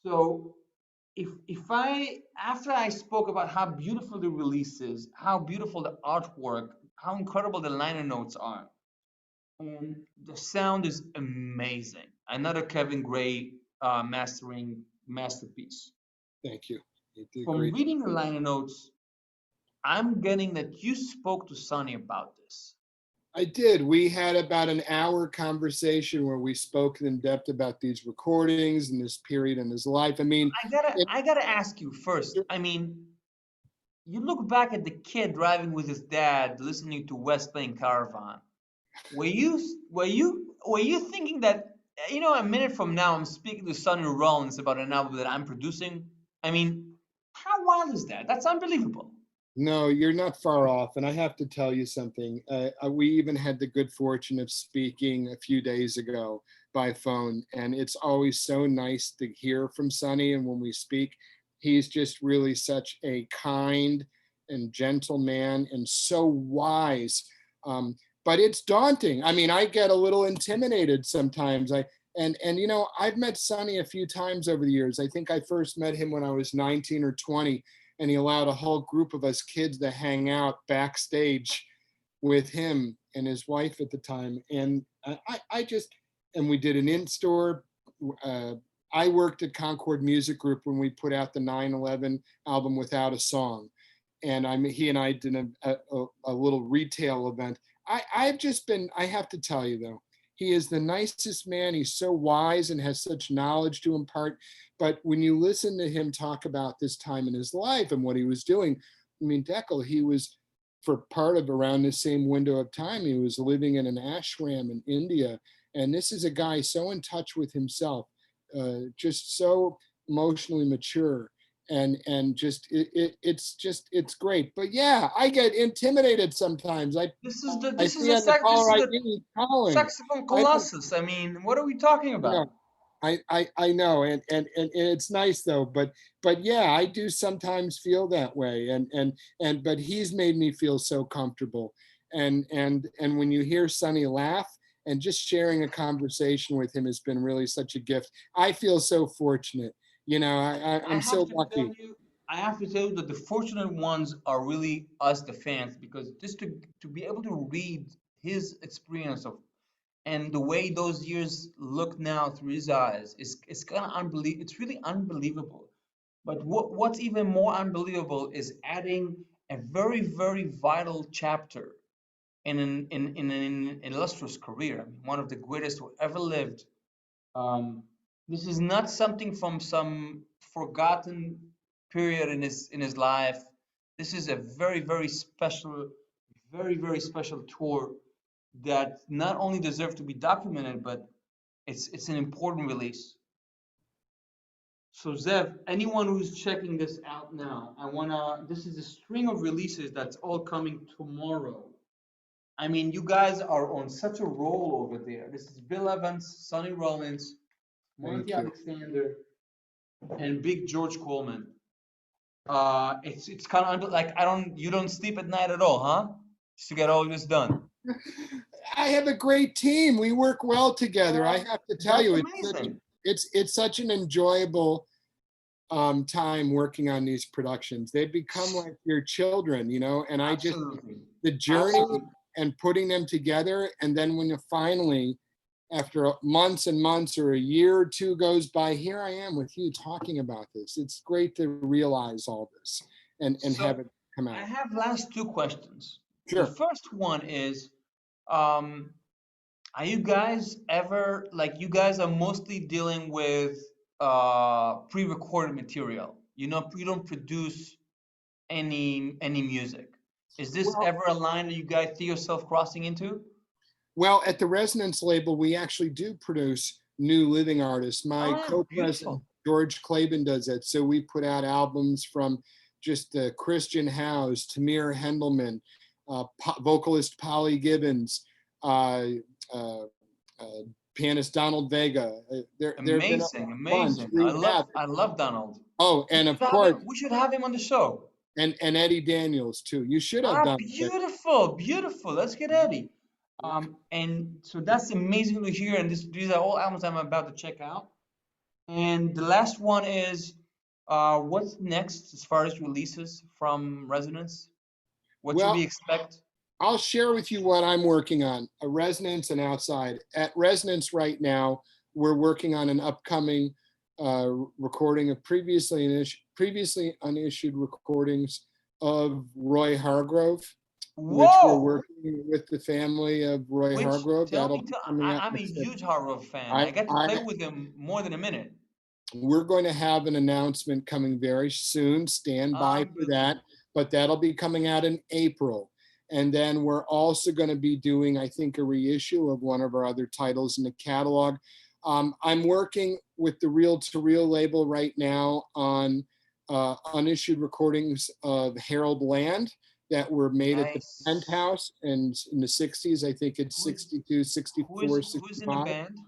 So after I spoke about how beautiful the release is, how beautiful the artwork, how incredible the liner notes are, and the sound is amazing. Another Kevin Gray mastering masterpiece. Thank you. From reading the liner notes, I'm getting that you spoke to Sonny about this. I did. We had about an hour conversation where we spoke in depth about these recordings and this period in his life. I mean, I gotta ask you first. I mean, you look back at the kid driving with his dad, listening to West playing Caravan. Were you thinking that, you know, a minute from now I'm speaking to Sonny Rollins about an album that I'm producing? I mean, how wild is that? That's unbelievable. No, you're not far off. And I have to tell you something. We even had the good fortune of speaking a few days ago by phone. And it's always so nice to hear from Sonny. And when we speak, he's just really such a kind and gentle man and so wise. But it's daunting. I mean, I get a little intimidated sometimes. And you know, I've met Sonny a few times over the years. I think I first met him when I was 19 or 20. And he allowed a whole group of us kids to hang out backstage with him and his wife at the time. And and we did an in-store. I worked at Concord Music Group when we put out the 9/11 album Without a Song. And he and I did a little retail event. I have to tell you though, he is the nicest man. He's so wise and has such knowledge to impart. But when you listen to him talk about this time in his life and what he was doing, I mean, Dekel, he was, for part of around the same window of time, he was living in an ashram in India. And this is a guy so in touch with himself, just so emotionally mature. And just it's great. But yeah, I get intimidated sometimes. This is the saxophone colossus. I mean, what are we talking about? I know, and it's nice though, but yeah, I do sometimes feel that way, and but he's made me feel so comfortable, and when you hear Sonny laugh, and just sharing a conversation with him has been really such a gift. I feel so fortunate, I I'm have so to tell lucky. you, I have to tell you that the fortunate ones are really us, the fans, because just to be able to read his experience of and the way those years look now through his eyes is kind of unbelievable. It's really unbelievable. But what's even more unbelievable is adding a very, very vital chapter in an illustrious career. I mean, one of the greatest who ever lived. Um, this is not something from some forgotten period in his life. This is a very, very, very special tour that not only deserves to be documented, but it's an important release. So Zev, anyone who's checking this out now, this is a string of releases that's all coming tomorrow. I mean, you guys are on such a roll over there. This is Bill Evans, Sonny Rollins, Monty Thank you. Alexander, and Big George Coleman. It's kind of like you don't sleep at night at all, huh? Just to get all this done. I have a great team. We work well together. I have to tell That's you, amazing. it's such an enjoyable time working on these productions. They become like your children, and I just, Absolutely. the journey and putting them together. And then when you finally, after months and months or a year or two goes by, here I am with you talking about this. It's great to realize all this and have So it come I out. have last two questions. The Sure. first one is, um, are you guys ever like you guys are mostly dealing with pre-recorded material? You don't produce any music. Is this Well, ever a line that you guys see yourself crossing into? Well, at the Resonance label, we actually do produce new living artists. My Ah, co-president, beautiful. George Claben, does it. So we put out albums from just Christian House, Tamir Hendelman, vocalist Polly Gibbons, uh, uh, uh, pianist Donald Vega. There have been a Amazing, bunch. amazing. We have, I love Donald. oh, and of course, We should have him on the show. and Eddie Daniels too. You should have Ah, done it. beautiful, beautiful. Let's get Eddie. And so that's amazing to hear. And these are all albums I'm about to check out. And the last one is, what's next as far as releases from Resonance? What should we Well, expect? I'll share with you what I'm working on, a Resonance and outside. At Resonance right now, we're working on an upcoming recording of previously unissued recordings of Roy Hargrove, which we're Whoa! working with the family of Roy Hargrove. That'll be coming out I'm a next year. huge horror fan. I, I got to play I, with him more than a minute. we're going to have an announcement coming very soon. Stand by for that. Unbelievable. But that'll be coming out in April. And then we're also going to be doing, I think, a reissue of one of our other titles in the catalog. I'm working with the Reel to Reel label right now on unissued recordings of Harold Land that were made at the Nice. Penthouse and in the 60s. I think it's Who's 62, 64, who's in the 65. band?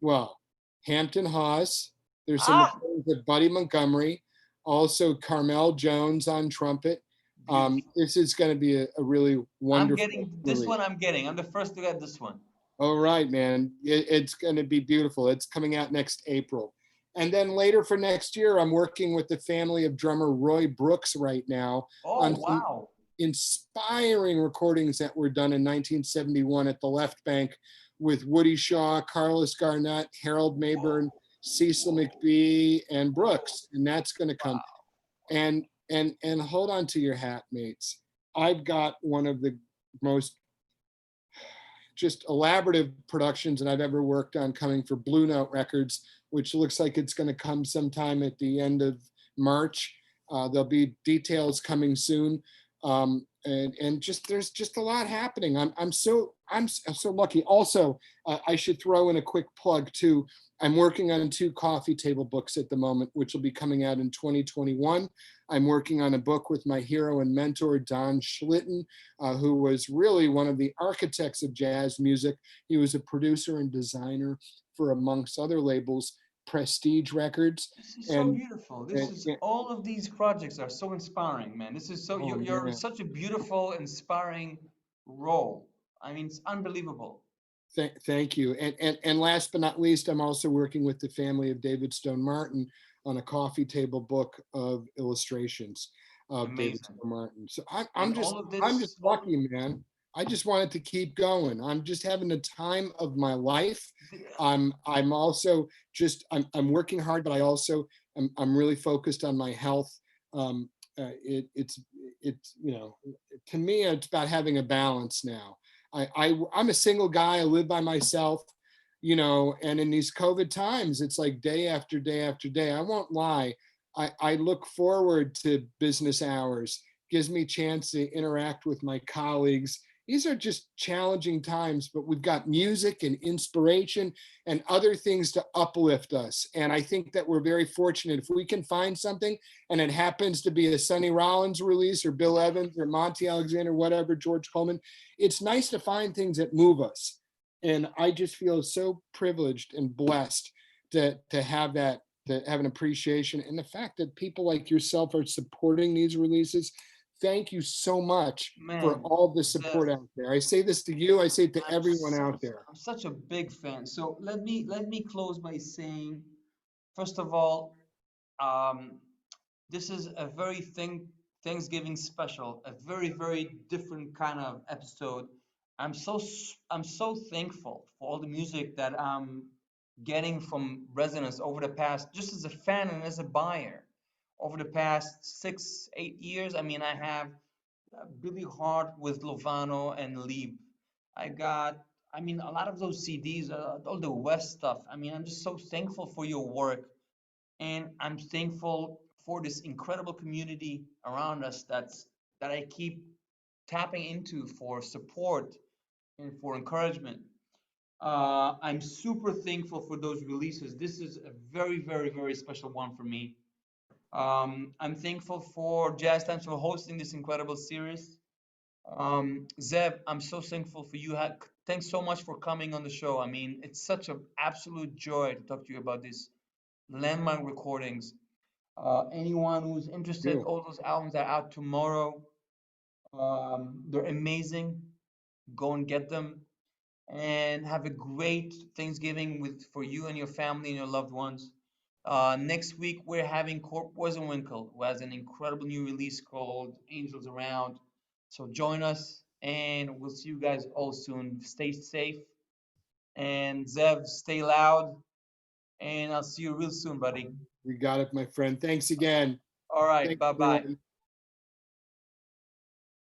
Well, Hampton Hawes. There's some Ah, recordings of Buddy Montgomery, also Carmel Jones on trumpet. beautiful. This is going to be a really I'm wonderful getting this release. one. I'm getting. I'm the first to get this one. All right, man. It's going to be beautiful. It's coming out next April. And then later for next year, I'm working with the family of drummer Roy Brooks right now Oh, on some wow. inspiring recordings that were done in 1971 at the Left Bank with Woody Shaw, Carlos Garnett, Harold Mayburn, Cecil McBee, and Brooks. And that's going to come. And hold on to your hat, mates. I've got one of the most just elaborative productions that I've ever worked on coming for Blue Note Records, which looks like it's going to come sometime at the end of March. There'll be details coming soon. And just there's just a lot happening. I'm so lucky. Also, I should throw in a quick plug too. I'm working on 2 coffee table books at the moment, which will be coming out in 2021. I'm working on a book with my hero and mentor, Don Schlitten, who was really one of the architects of jazz music. He was a producer and designer for, amongst other labels, Prestige Records. This is so And, beautiful. and All of these projects are so inspiring, man. This is so, oh you're man, such a beautiful, inspiring role. I mean, it's unbelievable. thank you. And last but not least, I'm also working with the family of David Stone Martin on a coffee table book of illustrations of David Amazing. Stone Martin. So And all of I'm just this, lucky, man. I just wanted to keep going. I'm just having the time of my life. I'm also just I'm working hard, but I also I'm really focused on my health. It's you know, to me it's about having a balance now. I'm a single guy. I live by myself, you know, and in these COVID times, it's like day after day after day. I won't lie. I look forward to business hours. Gives me a chance to interact with my colleagues. These are just challenging times, but we've got music and inspiration and other things to uplift us. And I think that we're very fortunate if we can find something and it happens to be a Sonny Rollins release or Bill Evans or Monty Alexander, whatever, George Coleman. It's nice to find things that move us. And I just feel so privileged and blessed to have that, to have an appreciation. And the fact that people like yourself are supporting these releases, thank you so much for man, all the Zev, support out there. I say this to you, I say it to everyone out there. I'm such a big fan. So let me close by saying, first of all, um, this is a very Thanksgiving special, a very, very different kind of episode. I'm so thankful for all the music that I'm getting from residents over the past, just as a fan and as a buyer, over the past 6, 8 years. I mean, I have Billy Hart with Lovano and Lieb. I got, I mean, a lot of those CDs, all the West stuff. I mean, I'm just so thankful for your work, and I'm thankful for this incredible community around us that I keep tapping into for support and for encouragement. I'm super thankful for those releases. This is a very, very, very special one for me. I'm thankful for JazzTimes for hosting this incredible series. Zev, I'm so thankful for you. Thanks so much for coming on the show. I mean, it's such an absolute joy to talk to you about these landmark recordings. Anyone who's interested, You. all those albums are out tomorrow. They're amazing. Go and get them, and have a great Thanksgiving with for you and your family and your loved ones. Next week we're having Court Winkle, who has an incredible new release called Angels Around. So join us, and we'll see you guys all soon. Stay safe, and Zev, stay loud, and I'll see you real soon, buddy. You got it, my friend. Thanks again. All right, Thanks, bye bye. everyone.